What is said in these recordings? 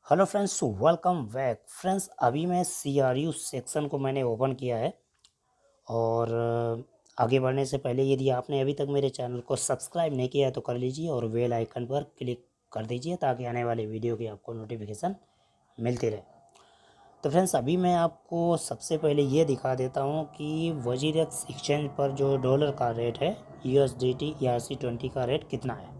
Hello friends, welcome back friends. अभी मैं CRU section को मैंने ओपन किया है। और आगे बढ़ने से पहले यदि आपने अभी तक मेरे चैनल को सब्सक्राइब नहीं किया है तो कर लीजिए और बेल आइकन पर क्लिक कर दीजिए ताकि आने वाले वीडियो की आपको नोटिफिकेशन मिलती रहे। तो फ्रेंड्स, अभी मैं आपको सबसे पहले ये दिखा देता हूँ कि वजीरेक्स एक्सचेंज पर जो डॉलर का रेट है USDT ERC20 का रेट कितना है।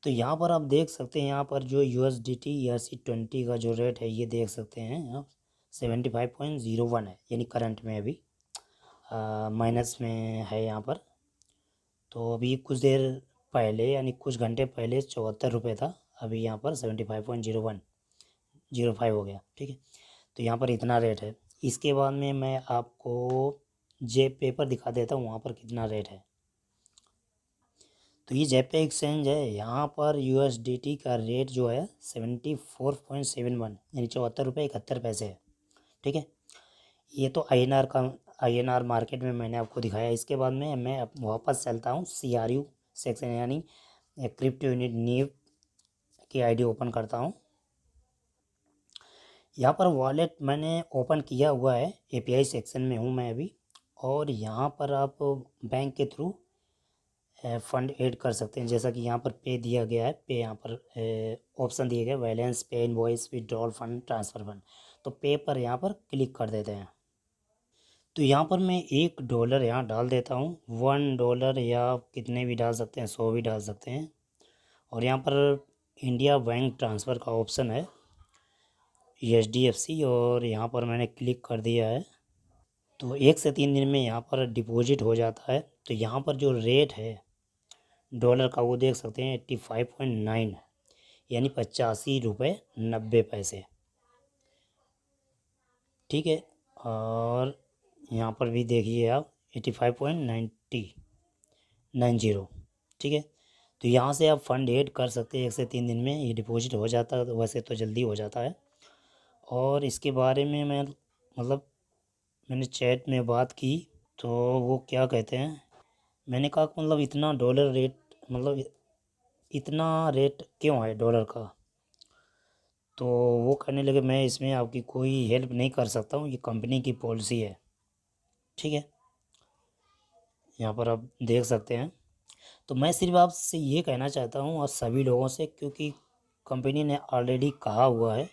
तो यहाँ पर आप देख सकते हैं, यहाँ पर जो USDT ERC20 का जो रेट है ये देख सकते हैं आप 75.01 है, यानी करंट में अभी माइनस में है यहाँ पर। तो अभी कुछ देर पहले यानी कुछ घंटे पहले 74 रुपये था, अभी यहाँ पर 75.0105 हो गया। ठीक है, तो यहाँ पर इतना रेट है। इसके बाद में मैं आपको जेब पेपर दिखा देता हूँ, वहाँ पर कितना रेट है। तो ये जेपे एक्सचेंज है, यहाँ पर USDT का रेट जो है 74.71 यानी 74 रुपये 71 पैसे है। ठीक है, ये तो INR मार्केट में मैंने आपको दिखाया। इसके बाद में मैं वापस चलता हूँ CRU सेक्शन यानी क्रिप्टो यूनिट नीव की आईडी ओपन करता हूँ। यहाँ पर वॉलेट मैंने ओपन किया हुआ है, API सेक्शन में हूँ मैं अभी। और यहाँ पर आप बैंक के थ्रू फंड ऐड कर सकते हैं, जैसा कि यहाँ पर पे दिया गया है। पे यहाँ पर ऑप्शन दिए गए, बैलेंस, पे invoice, withdrawal fund, transfer fund. तो पे पर यहाँ पर क्लिक कर देते हैं। तो यहाँ पर मैं $1 यहाँ डाल देता हूँ, $1 या कितने भी डाल सकते हैं, 100 भी डाल सकते हैं। और यहाँ पर इंडिया बैंक ट्रांसफ़र का ऑप्शन है HDFC, और यहाँ पर मैंने क्लिक कर दिया है। तो 1 से 3 दिन में यहाँ पर डिपॉजिट हो जाता है। तो यहाँ पर जो रेट है डॉलर का वो देख सकते हैं 85.9 यानी 85 रुपये 90 पैसे। ठीक है, और यहाँ पर भी देखिए आप 85.90। ठीक है, तो यहाँ से आप फंड ऐड कर सकते हैं। 1 से 3 दिन में ये डिपॉजिट हो जाता है, तो वैसे तो जल्दी हो जाता है। और इसके बारे में मैं मतलब मैंने चैट में बात की, तो वो क्या कहते हैं, मैंने कहा कि मतलब इतना डॉलर रेट, मतलब इतना रेट क्यों है डॉलर का। तो वो कहने लगे मैं इसमें आपकी कोई हेल्प नहीं कर सकता हूँ, ये कंपनी की पॉलिसी है। ठीक है, यहाँ पर आप देख सकते हैं। तो मैं सिर्फ आपसे ये कहना चाहता हूँ और सभी लोगों से, क्योंकि कंपनी ने ऑलरेडी कहा हुआ है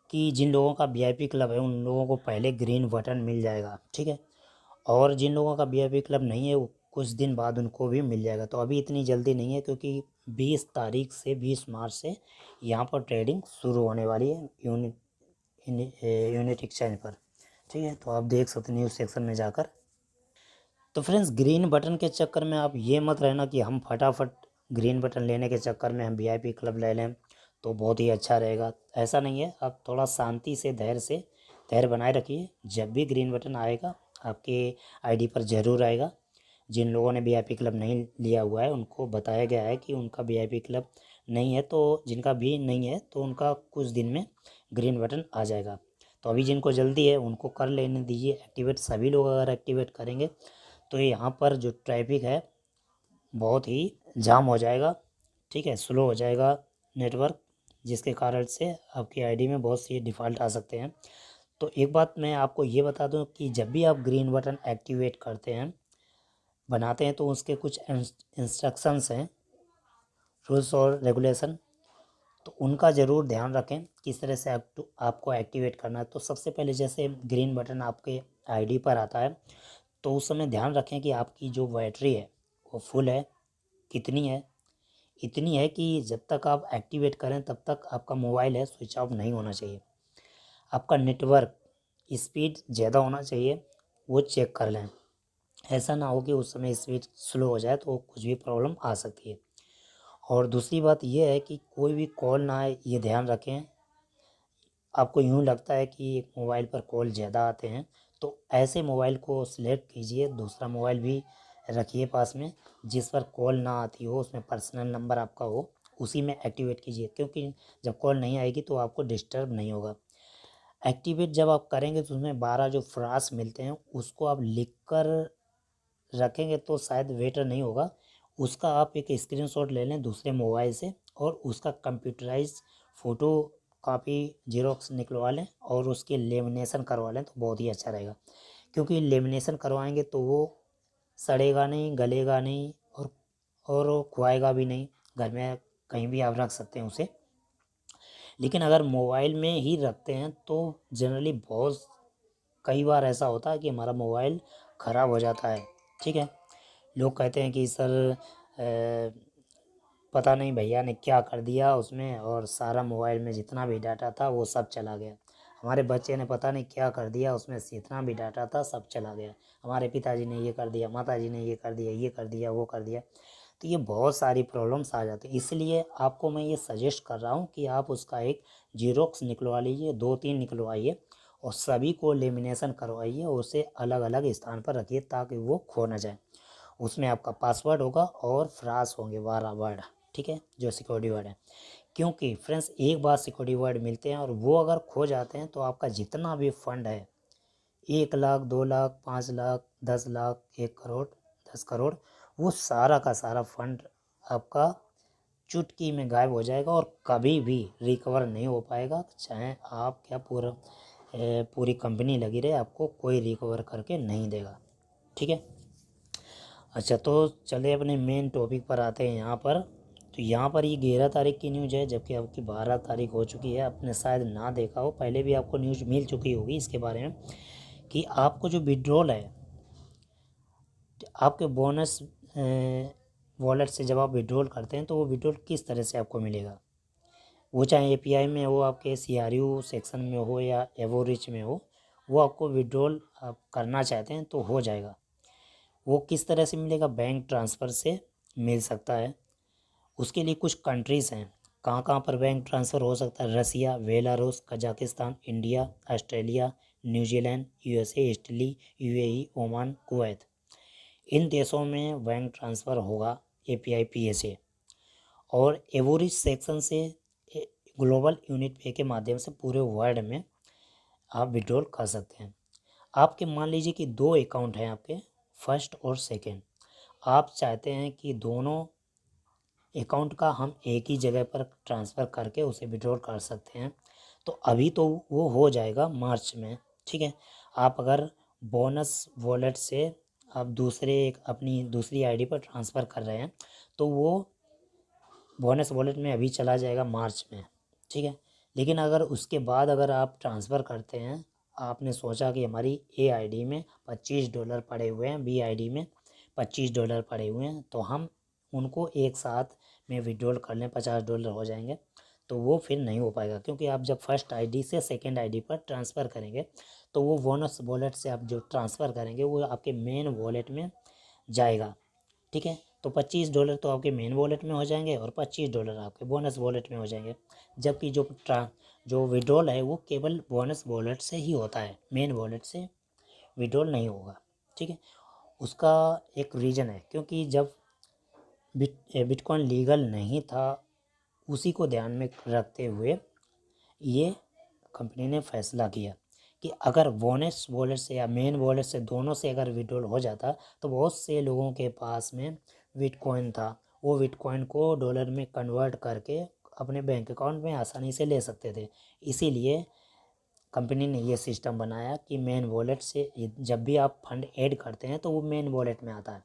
कि जिन लोगों का VIP क्लब है उन लोगों को पहले ग्रीन बटन मिल जाएगा। ठीक है, और जिन लोगों का VIP क्लब नहीं है वो कुछ दिन बाद उनको भी मिल जाएगा। तो अभी इतनी जल्दी नहीं है, क्योंकि 20 तारीख से 20 मार्च से यहाँ पर ट्रेडिंग शुरू होने वाली है यूनिट एक्सचेंज पर। ठीक है, तो आप देख सकते हैं न्यूज़ सेक्शन में जाकर। तो फ्रेंड्स, ग्रीन बटन के चक्कर में आप ये मत रहना कि हम फटाफट ग्रीन बटन लेने के चक्कर में हम VIP क्लब ले लें तो बहुत ही अच्छा रहेगा। ऐसा नहीं है, आप थोड़ा शांति से धैर्य बनाए रखिए। जब भी ग्रीन बटन आएगा आपके ID पर ज़रूर आएगा। जिन लोगों ने VIP क्लब नहीं लिया हुआ है उनको बताया गया है कि उनका VIP क्लब नहीं है, तो जिनका भी नहीं है तो उनका कुछ दिन में ग्रीन बटन आ जाएगा। तो अभी जिनको जल्दी है उनको कर लेने दीजिए एक्टिवेट। सभी लोग अगर एक्टिवेट करेंगे तो यहाँ पर जो ट्रैफिक है बहुत ही जाम हो जाएगा। ठीक है, स्लो हो जाएगा नेटवर्क, जिसके कारण से आपकी ID में बहुत सी डिफ़ॉल्ट आ सकते हैं। तो एक बात मैं आपको ये बता दूं कि जब भी आप ग्रीन बटन एक्टिवेट करते हैं, बनाते हैं, तो उसके कुछ इंस्ट्रक्शंस हैं, रूल्स और रेगुलेशन। तो उनका ज़रूर ध्यान रखें किस तरह से आपको एक्टिवेट करना है। तो सबसे पहले जैसे ग्रीन बटन आपके ID पर आता है तो उस समय ध्यान रखें कि आपकी जो बैटरी है वो फुल है, कितनी है। इतनी है कि जब तक आप एक्टिवेट करें तब तक आपका मोबाइल है स्विच ऑफ नहीं होना चाहिए। आपका नेटवर्क स्पीड ज़्यादा होना चाहिए, वो चेक कर लें। ऐसा ना हो कि उस समय स्पीड स्लो हो जाए तो कुछ भी प्रॉब्लम आ सकती है। और दूसरी बात यह है कि कोई भी कॉल ना आए, ये ध्यान रखें। आपको यूँ लगता है कि मोबाइल पर कॉल ज़्यादा आते हैं तो ऐसे मोबाइल को सिलेक्ट कीजिए, दूसरा मोबाइल भी रखिए पास में जिस पर कॉल ना आती हो, उसमें पर्सनल नंबर आपका हो, उसी में एक्टिवेट कीजिए। क्योंकि जब कॉल नहीं आएगी तो आपको डिस्टर्ब नहीं होगा। एक्टिवेट जब आप करेंगे तो उसमें 12 जो फ्रास मिलते हैं उसको आप लिख कर रखेंगे तो शायद वेटर नहीं होगा। उसका आप एक स्क्रीनशॉट ले लें दूसरे मोबाइल से और उसका कंप्यूटराइज फ़ोटो कॉपी जीरोक्स निकलवा लें और उसकी लेमिनेशन करवा लें तो बहुत ही अच्छा रहेगा, क्योंकि लेमिनेशन करवाएंगे तो वो सड़ेगा नहीं, गलेगा नहीं और खुआएगा भी नहीं। घर में कहीं भी आप रख सकते हैं उसे। लेकिन अगर मोबाइल में ही रखते हैं तो जनरली बहुत कई बार ऐसा होता है कि हमारा मोबाइल ख़राब हो जाता है। ठीक है, लोग कहते हैं कि सर पता नहीं भैया ने क्या कर दिया उसमें और सारा मोबाइल में जितना भी डाटा था वो सब चला गया। हमारे बच्चे ने पता नहीं क्या कर दिया, उसमें जितना भी डाटा था सब चला गया। हमारे पिताजी ने ये कर दिया, माताजी ने ये कर दिया, ये कर दिया, वो कर दिया। तो ये बहुत सारी प्रॉब्लम्स आ जाती हैं। इसलिए आपको मैं ये सजेस्ट कर रहा हूँ कि आप उसका एक जीरोक्स निकलवा लीजिए, 2-3 निकलवाइए और सभी को लेमिनेशन करवाइए और उसे अलग अलग स्थान पर रखिए ताकि वो खो ना जाए। उसमें आपका पासवर्ड होगा और फ्रास होंगे 12 वर्ड। ठीक है, जो सिक्योरिटी वर्ड है। क्योंकि फ्रेंड्स एक बार सिक्योरिटी वर्ड मिलते हैं और वो अगर खो जाते हैं तो आपका जितना भी फंड है, 1 लाख, 2 लाख, 5 लाख, 10 लाख, 1 करोड़, 10 करोड़, वो सारा का सारा फंड आपका चुटकी में गायब हो जाएगा और कभी भी रिकवर नहीं हो पाएगा। चाहे आप क्या पूरी कंपनी लगी रहे, आपको कोई रिकवर करके नहीं देगा। ठीक है, अच्छा तो चलिए अपने मेन टॉपिक पर आते हैं। यहाँ पर तो यहाँ पर ये 11 तारीख की न्यूज़ है, जबकि आपकी 12 तारीख हो चुकी है। आपने शायद ना देखा हो, पहले भी आपको न्यूज़ मिल चुकी होगी इसके बारे में कि आपको जो विड्रॉल है आपके बोनस वॉलेट से जब आप विड्रॉल करते हैं तो वो विड्रॉल किस तरह से आपको मिलेगा। वो चाहे एपीआई में हो, आपके सीआरयू सेक्शन में हो या एवोरिच में हो, वो आपको विड्रॉल आप करना चाहते हैं तो हो जाएगा। वो किस तरह से मिलेगा, बैंक ट्रांसफ़र से मिल सकता है। उसके लिए कुछ कंट्रीज़ हैं, कहाँ कहाँ पर बैंक ट्रांसफ़र हो सकता है। Russia, Belarus, Kazakhstan, India, Australia, New Zealand, USA, Italy, UAE, Oman, Kuwait. इन देशों में बैंक ट्रांसफ़र होगा एपीआई पीएसए। और एवोरिज सेक्शन से ग्लोबल यूनिट पे के माध्यम से पूरे वर्ल्ड में आप विड्रॉल कर सकते हैं। आपके मान लीजिए कि 2 अकाउंट हैं आपके, फर्स्ट और सेकंड। आप चाहते हैं कि दोनों अकाउंट का हम एक ही जगह पर ट्रांसफ़र करके उसे विड्रॉल कर सकते हैं। तो अभी तो वो हो जाएगा मार्च में। ठीक है, आप अगर बोनस वॉलेट से आप अपनी दूसरी आईडी पर ट्रांसफ़र कर रहे हैं तो वो बोनस वॉलेट में अभी चला जाएगा मार्च में। ठीक है, लेकिन अगर उसके बाद अगर आप ट्रांसफ़र करते हैं, आपने सोचा कि हमारी ए आईडी में $25 पड़े हुए हैं, बी आईडी में $25 पड़े हुए हैं, तो हम उनको एक साथ में विड्रॉल कर लें, $50 हो जाएंगे। तो वो फिर नहीं हो पाएगा, क्योंकि आप जब फर्स्ट आईडी से सेकंड आईडी पर ट्रांसफ़र करेंगे तो वो बोनस वॉलेट से आप जो ट्रांसफ़र करेंगे वो आपके मेन वॉलेट में जाएगा। ठीक है, तो $25 तो आपके मेन वॉलेट में हो जाएंगे और $25 आपके बोनस वॉलेट में हो जाएंगे। जबकि जो विड्रॉल है वो केवल बोनस वॉलेट से ही होता है, मेन वॉलेट से विड्रॉल नहीं होगा। ठीक है, उसका एक रीज़न है, क्योंकि जब बिटकॉइन लीगल नहीं था, उसी को ध्यान में रखते हुए ये कंपनी ने फैसला किया कि अगर बोनस वॉलेट से या मेन वॉलेट से दोनों से अगर विड्रॉल हो जाता तो बहुत से लोगों के पास में बिटकॉइन था, वो बिटकॉइन को डॉलर में कन्वर्ट करके अपने बैंक अकाउंट में आसानी से ले सकते थे। इसीलिए कंपनी ने ये सिस्टम बनाया कि मेन वॉलेट से जब भी आप फंड ऐड करते हैं तो वो मेन वॉलेट में आता है,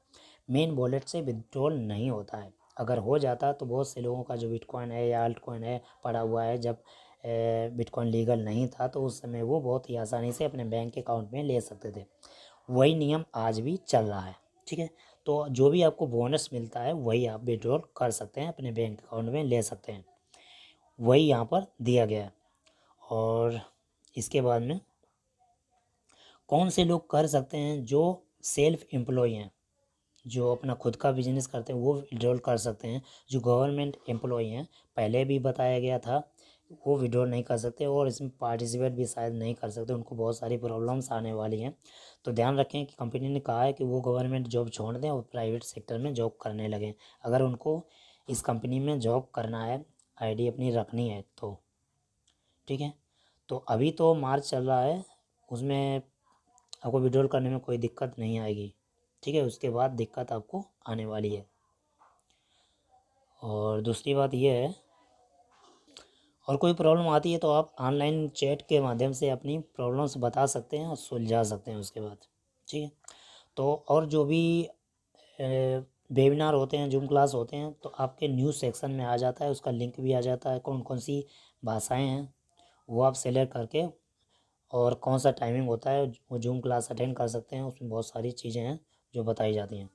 मेन वॉलेट से विड्रॉल नहीं होता है। अगर हो जाता तो बहुत से लोगों का जो बिटकॉइन है या अल्ट कॉइन है पड़ा हुआ है, जब बिटकॉइन लीगल नहीं था तो उस समय वो बहुत ही आसानी से अपने बैंक अकाउंट में ले सकते थे। वही नियम आज भी चल रहा है। ठीक है, तो जो भी आपको बोनस मिलता है वही आप विड्रॉल कर सकते हैं, अपने बैंक अकाउंट में ले सकते हैं, वही यहाँ पर दिया गया है। और इसके बाद में कौन से लोग कर सकते हैं, जो सेल्फ एम्प्लॉय हैं, जो अपना खुद का बिजनेस करते हैं वो विड्रॉल कर सकते हैं। जो गवर्नमेंट एम्प्लॉय हैं, पहले भी बताया गया था, वो विड्रॉल नहीं कर सकते और इसमें पार्टिसिपेट भी शायद नहीं कर सकते, उनको बहुत सारी प्रॉब्लम्स आने वाली हैं। तो ध्यान रखें कि कंपनी ने कहा है कि वो गवर्नमेंट जॉब छोड़ दें और प्राइवेट सेक्टर में जॉब करने लगें, अगर उनको इस कंपनी में जॉब करना है, आईडी अपनी रखनी है तो। ठीक है, तो अभी तो मार्च चल रहा है, उसमें आपको विड्रॉल करने में कोई दिक्कत नहीं आएगी। ठीक है, उसके बाद दिक्कत आपको आने वाली है। और दूसरी बात यह है और कोई प्रॉब्लम आती है तो आप ऑनलाइन चैट के माध्यम से अपनी प्रॉब्लम्स बता सकते हैं और सुलझा सकते हैं उसके बाद। ठीक है। तो और जो भी वेबिनार होते हैं, जूम क्लास होते हैं, तो आपके न्यूज़ सेक्शन में आ जाता है, उसका लिंक भी आ जाता है, कौन कौन सी भाषाएं हैं वो आप सेलेक्ट करके और कौन सा टाइमिंग होता है वो जूम क्लास अटेंड कर सकते हैं। उसमें बहुत सारी चीज़ें हैं जो बताई जाती हैं।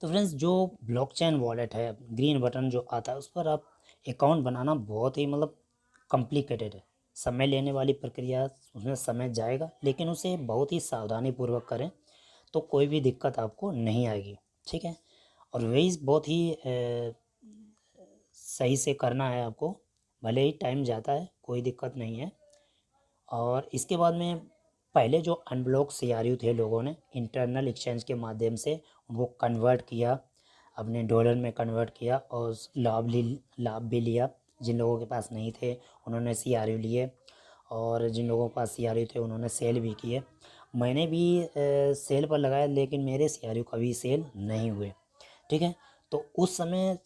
तो फ्रेंड्स, जो ब्लॉकचेन वॉलेट है, ग्रीन बटन जो आता है, उस पर आप अकाउंट बनाना बहुत ही मतलब कॉम्प्लिकेटेड है, समय लेने वाली प्रक्रिया, उसमें समय जाएगा, लेकिन उसे बहुत ही सावधानी पूर्वक करें तो कोई भी दिक्कत आपको नहीं आएगी। ठीक है। और वेज बहुत ही सही से करना है आपको, भले ही टाइम जाता है, कोई दिक्कत नहीं है। और इसके बाद में पहले जो अनब्लॉक सीआरयू थे, लोगों ने इंटरनल एक्सचेंज के माध्यम से उनको कन्वर्ट किया, अपने डॉलर में कन्वर्ट किया और लाभ भी लिया। जिन लोगों के पास नहीं थे उन्होंने सीआरयू लिए, और जिन लोगों के पास सीआरयू थे उन्होंने सेल भी किए। मैंने भी सेल पर लगाया, लेकिन मेरे सीआरयू कभी सेल नहीं हुए। ठीक है। तो उस समय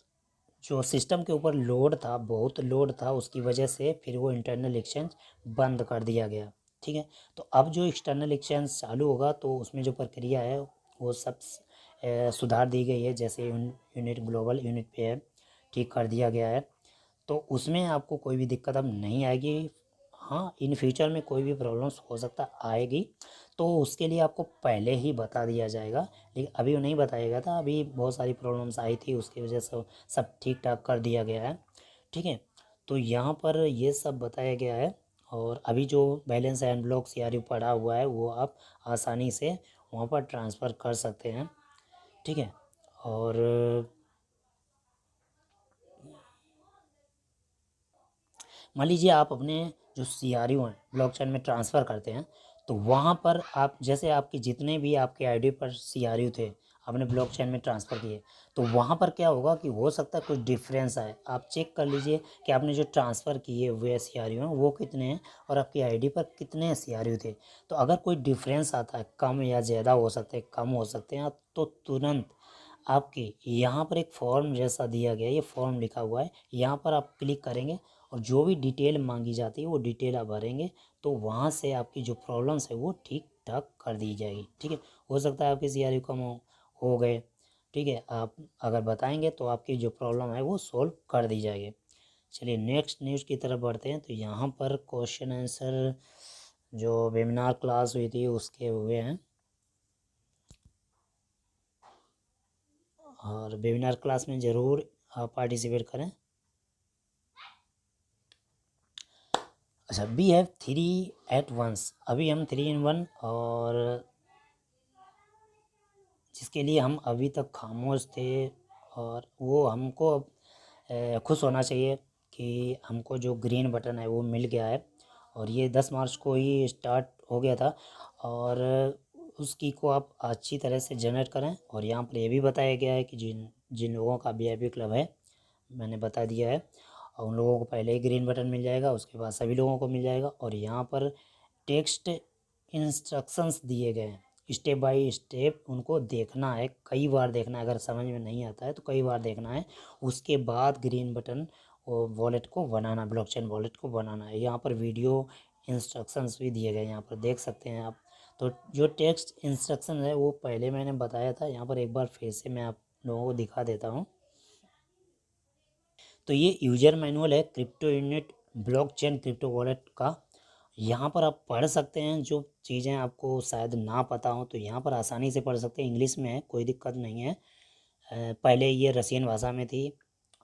जो सिस्टम के ऊपर लोड था, बहुत लोड था, उसकी वजह से फिर वो इंटरनल एक्सचेंज बंद कर दिया गया। ठीक है। तो अब जो एक्सटर्नल एक्सचेंज चालू होगा तो उसमें जो प्रक्रिया है वो सब सुधार दी गई है, जैसे यूनिट ग्लोबल यूनिट पे है, ठीक कर दिया गया है। तो उसमें आपको कोई भी दिक्कत अब नहीं आएगी। हाँ, इन फ्यूचर में कोई भी प्रॉब्लम्स हो सकता आएगी, तो उसके लिए आपको पहले ही बता दिया जाएगा, लेकिन अभी वो नहीं बताया था। अभी बहुत सारी प्रॉब्लम्स आई थी, उसकी वजह से सब ठीक ठाक कर दिया गया है। ठीक है। तो यहाँ पर ये सब बताया गया है, और अभी जो बैलेंस एंड ब्लॉक सीआरयू पड़ा हुआ है वो आप आसानी से वहाँ पर ट्रांसफ़र कर सकते हैं। ठीक है। और मान लीजिए आप अपने जो सीआरयू हैं ब्लॉकचेन में ट्रांसफ़र करते हैं, तो वहाँ पर आप जैसे आपके जितने भी आपके आईडी पर सीआरयू थे आपने ब्लॉकचेन में ट्रांसफ़र किए, तो वहाँ पर क्या होगा कि हो सकता है कुछ डिफरेंस आए। आप चेक कर लीजिए कि आपने जो ट्रांसफ़र किए हुए सीआरयू हैं वो कितने हैं और आपकी आईडी पर कितने सीआरयू थे। तो अगर कोई डिफरेंस आता है, कम या ज़्यादा हो सकते हैं, कम हो सकते हैं, तो तुरंत आपके यहाँ पर एक फॉर्म जैसा दिया गया है, ये फॉर्म लिखा हुआ है, यहाँ पर आप क्लिक करेंगे और जो भी डिटेल मांगी जाती है वो डिटेल आप भरेंगे, तो वहाँ से आपकी जो प्रॉब्लम्स है वो ठीक ठाक कर दी जाएगी। ठीक है। हो सकता है आपके सीआरयू कम हो गए। ठीक है। आप अगर बताएंगे तो आपकी जो प्रॉब्लम है वो सॉल्व कर दी जाएगी। चलिए नेक्स्ट न्यूज़ की तरफ बढ़ते हैं। तो यहाँ पर क्वेश्चन आंसर जो वेबिनार क्लास हुई थी उसके हुए हैं, और वेबिनार क्लास में ज़रूर आप पार्टिसिपेट करें। अच्छा, वी हैव 3 at once, अभी हम 3 in 1, और जिसके लिए हम अभी तक खामोश थे, और वो हमको अब खुश होना चाहिए कि हमको जो ग्रीन बटन है वो मिल गया है, और ये 10 मार्च को ही स्टार्ट हो गया था। और उसकी को आप अच्छी तरह से जनरेट करें। और यहाँ पर ये भी बताया गया है कि जिन जिन लोगों का वीआईपी क्लब है, मैंने बता दिया है, और उन लोगों को पहले ही ग्रीन बटन मिल जाएगा, उसके बाद सभी लोगों को मिल जाएगा। और यहाँ पर टेक्स्ट इंस्ट्रक्शंस दिए गए हैं, स्टेप बाय स्टेप उनको देखना है, कई बार देखना है, अगर समझ में नहीं आता है तो कई बार देखना है, उसके बाद ग्रीन बटन वॉलेट को बनाना, ब्लॉकचेन वॉलेट को बनाना है। यहाँ पर वीडियो इंस्ट्रक्शंस भी दिए गए हैं, यहाँ पर देख सकते हैं आप। तो जो टेक्स्ट इंस्ट्रक्शन है वो पहले मैंने बताया था, यहाँ पर एक बार फिर से मैं आप लोगों को दिखा देता हूँ। तो ये यूजर मैनुअल है crypto unit blockchain crypto wallet का। यहाँ पर आप पढ़ सकते हैं, जो चीज़ें आपको शायद ना पता हो तो यहाँ पर आसानी से पढ़ सकते हैं। इंग्लिश में है, कोई दिक्कत नहीं है। पहले ये रशियन भाषा में थी,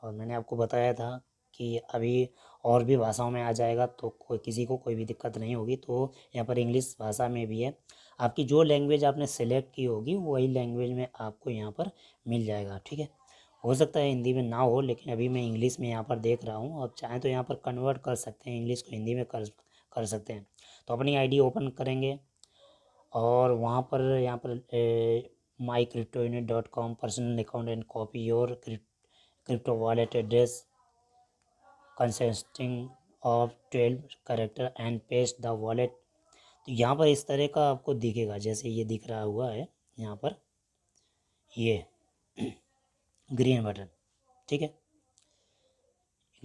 और मैंने आपको बताया था कि अभी और भी भाषाओं में आ जाएगा, तो कोई किसी को कोई भी दिक्कत नहीं होगी। तो यहाँ पर इंग्लिश भाषा में भी है, आपकी जो लैंग्वेज आपने सेलेक्ट की होगी वही लैंग्वेज में आपको यहाँ पर मिल जाएगा। ठीक है। हो सकता है हिंदी में ना हो, लेकिन अभी मैं इंग्लिश में यहाँ पर देख रहा हूँ। आप चाहें तो यहाँ पर कन्वर्ट कर सकते हैं, इंग्लिश को हिंदी में कर सकते हैं। तो अपनी आईडी ओपन करेंगे, और वहाँ पर यहाँ पर mycryptounit.com personal account and copy your crypto wallet address consisting of 12 character and paste the wallet. तो यहाँ पर इस तरह का आपको दिखेगा, जैसे ये दिख रहा हुआ है यहाँ पर, ये ग्रीन बटन। ठीक है।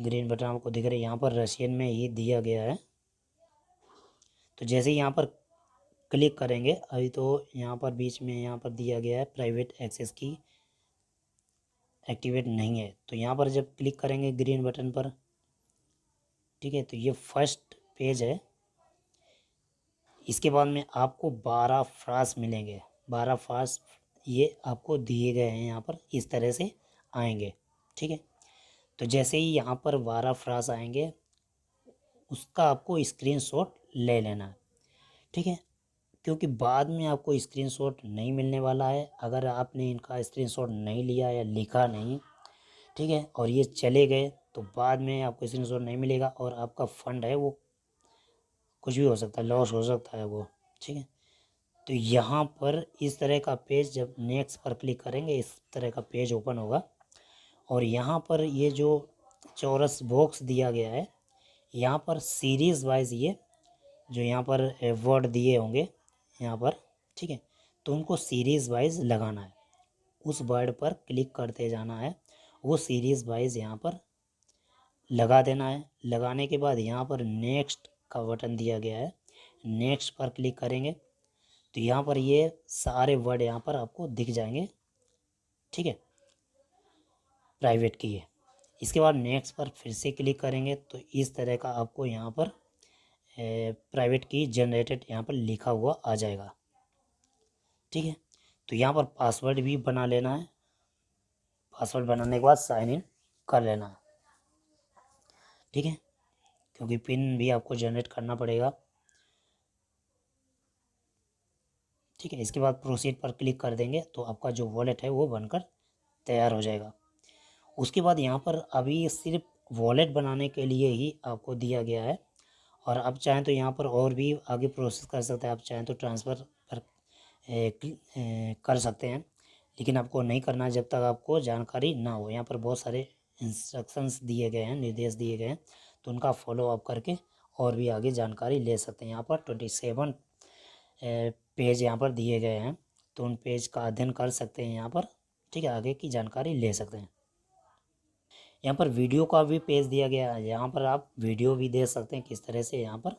ग्रीन बटन आपको दिख रहा है, यहाँ पर रशियन में ही दिया गया है। तो जैसे ही यहाँ पर क्लिक करेंगे, अभी तो यहाँ पर बीच में यहाँ पर दिया गया है प्राइवेट एक्सेस की एक्टिवेट नहीं है। तो यहाँ पर जब क्लिक करेंगे ग्रीन बटन पर, ठीक है, तो ये फर्स्ट पेज है। इसके बाद में आपको 12 फ्रास मिलेंगे। 12 फ्रास ये आपको दिए गए हैं, यहाँ पर इस तरह से आएंगे, ठीक है। तो जैसे ही यहाँ पर 12 फ्रास आएंगे, उसका आपको स्क्रीनशॉट ले लेना है, ठीक है, क्योंकि बाद में आपको स्क्रीनशॉट नहीं मिलने वाला है अगर आपने इनका स्क्रीनशॉट नहीं लिया या लिखा नहीं, ठीक है, और ये चले गए तो बाद में आपको स्क्रीनशॉट नहीं मिलेगा और आपका फंड है वो कुछ भी हो सकता है, लॉस हो सकता है वो, ठीक है। तो यहाँ पर इस तरह का पेज जब नेक्स्ट पर क्लिक करेंगे, इस तरह का पेज ओपन होगा और यहाँ पर ये जो चौरस बॉक्स दिया गया है, यहाँ पर सीरीज़ वाइज ये जो यहाँ पर वर्ड दिए होंगे यहाँ पर, ठीक है, तो उनको सीरीज़ वाइज लगाना है। उस वर्ड पर क्लिक करते जाना है, वो सीरीज़ वाइज यहाँ पर लगा देना है। लगाने के बाद यहाँ पर नेक्स्ट का बटन दिया गया है, नेक्स्ट पर क्लिक करेंगे तो यहाँ पर ये सारे वर्ड यहाँ पर आपको दिख जाएंगे, ठीक है, प्राइवेट की है। इसके बाद नेक्स्ट पर फिर से क्लिक करेंगे तो इस तरह का आपको यहाँ पर प्राइवेट की जनरेटेड यहाँ पर लिखा हुआ आ जाएगा, ठीक है। तो यहाँ पर पासवर्ड भी बना लेना है। पासवर्ड बनाने के बाद साइन इन कर लेना है, ठीक है, क्योंकि पिन भी आपको जनरेट करना पड़ेगा, ठीक है। इसके बाद प्रोसीड पर क्लिक कर देंगे तो आपका जो वॉलेट है वो बनकर तैयार हो जाएगा। उसके बाद यहाँ पर अभी सिर्फ वॉलेट बनाने के लिए ही आपको दिया गया है और आप चाहें तो यहाँ पर और भी आगे प्रोसेस कर सकते हैं। आप चाहें तो ट्रांसफ़र पर कर सकते हैं, लेकिन आपको नहीं करना जब तक आपको जानकारी ना हो। यहाँ पर बहुत सारे इंस्ट्रक्शंस दिए गए हैं, निर्देश दिए गए हैं, तो उनका फॉलो अप करके और भी आगे जानकारी ले सकते हैं। यहाँ पर 27 पेज यहाँ पर दिए गए हैं, तो उन पेज का अध्ययन कर सकते हैं यहाँ पर, ठीक है, आगे की जानकारी ले सकते हैं। यहाँ पर वीडियो का भी पेज दिया गया है, यहाँ पर आप वीडियो भी देख सकते हैं किस तरह से यहाँ पर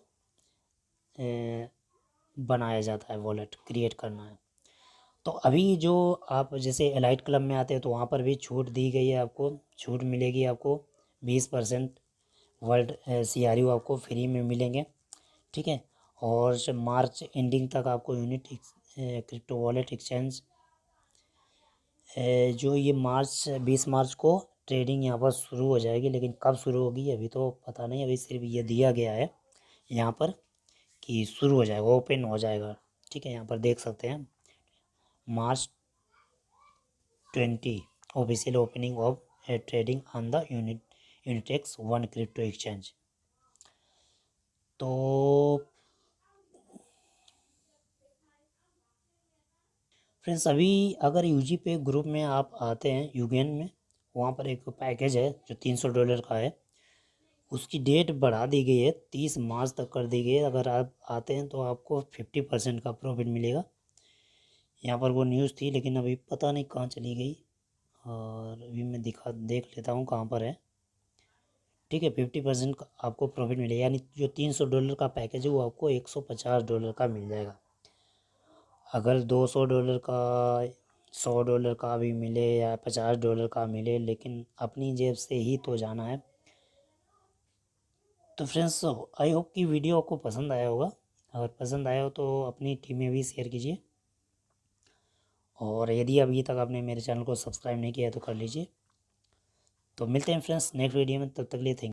बनाया जाता है, वॉलेट क्रिएट करना है। तो अभी जो आप जैसे एलाइट क्लब में आते हैं तो वहाँ पर भी छूट दी गई है, आपको छूट मिलेगी, आपको 20% वर्ल्ड CRU आपको फ्री में मिलेंगे, ठीक है। और मार्च एंडिंग तक आपको यूनिट क्रिप्टो वॉलेट एक्सचेंज जो ये 20 मार्च को ट्रेडिंग यहाँ पर शुरू हो जाएगी, लेकिन कब शुरू होगी अभी तो पता नहीं। अभी सिर्फ ये दिया गया है यहाँ पर कि शुरू हो जाएगा, ओपन हो जाएगा, ठीक है। यहाँ पर देख सकते हैं March 20 official opening of trading on the Unitex 1 crypto exchange. तो फ्रेंड्स अभी अगर यूजी पे ग्रुप में आप आते हैं यूगेन में, वहाँ पर एक पैकेज है जो $300 का है, उसकी डेट बढ़ा दी गई है, 30 मार्च तक कर दी गई है। अगर आप आते हैं तो आपको 50% का प्रॉफिट मिलेगा। यहाँ पर वो न्यूज़ थी लेकिन अभी पता नहीं कहाँ चली गई, और अभी मैं देख लेता हूँ कहाँ पर है, ठीक है। 50% का आपको प्रॉफिट मिलेगा, यानी जो $300 का पैकेज है वो आपको $150 का मिल जाएगा। अगर $200 का, $100 का भी मिले या $50 का मिले, लेकिन अपनी जेब से ही तो जाना है। तो फ्रेंड्स आई होप कि वीडियो आपको पसंद आया होगा। अगर पसंद आया हो तो अपनी टीम में भी शेयर कीजिए, और यदि अभी तक आपने मेरे चैनल को सब्सक्राइब नहीं किया है तो कर लीजिए। तो मिलते हैं फ्रेंड्स नेक्स्ट वीडियो में, तब तक लिए थैंक